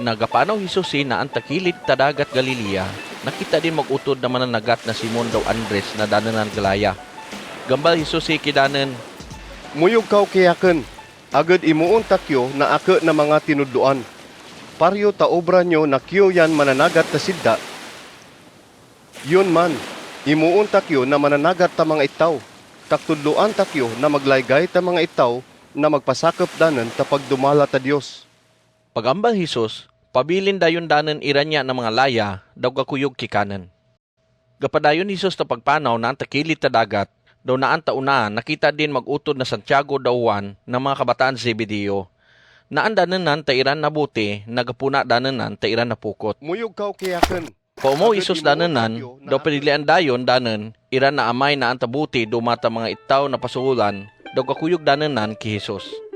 Nagapanaw Hesus na ang takilid tadagat Galilea, nakita din mag-utod na mananagat na Simon daw Andres na dananan Galaya. Gambal Hesus kidanen, Muyog kaw kayaken, agad imuon takyo na ake na mga tinudluan. Paryo ta obra nyo na kyo yan mananagat ta sidda. Yun man, imuon takyo na mananagat ta mga itaw. Taktudluan takyo na maglaygay ta mga itaw na magpasakop danen ta pagdumala ta Dios. pagambal Hesus, pabilin dayon danen iranya ng mga laya, daw kakuyog kikanan. Gapadayon Hesus na pagpanaw na ang takilid tadagat, daw naan taunaan nakita din mag-utod na Santiago daw Juan ng mga kabataan Zebedeo. Naan danenan ta iran na buti, nagapuna danenan ta iran na pukot. Muyog kaw kayaken. Paumo Hesus danenan, daw pinilian dayon danen, iran na amay na ang tabuti dumata mga itaw na pasuhulan, daw kakuyog danenan ki Hesus.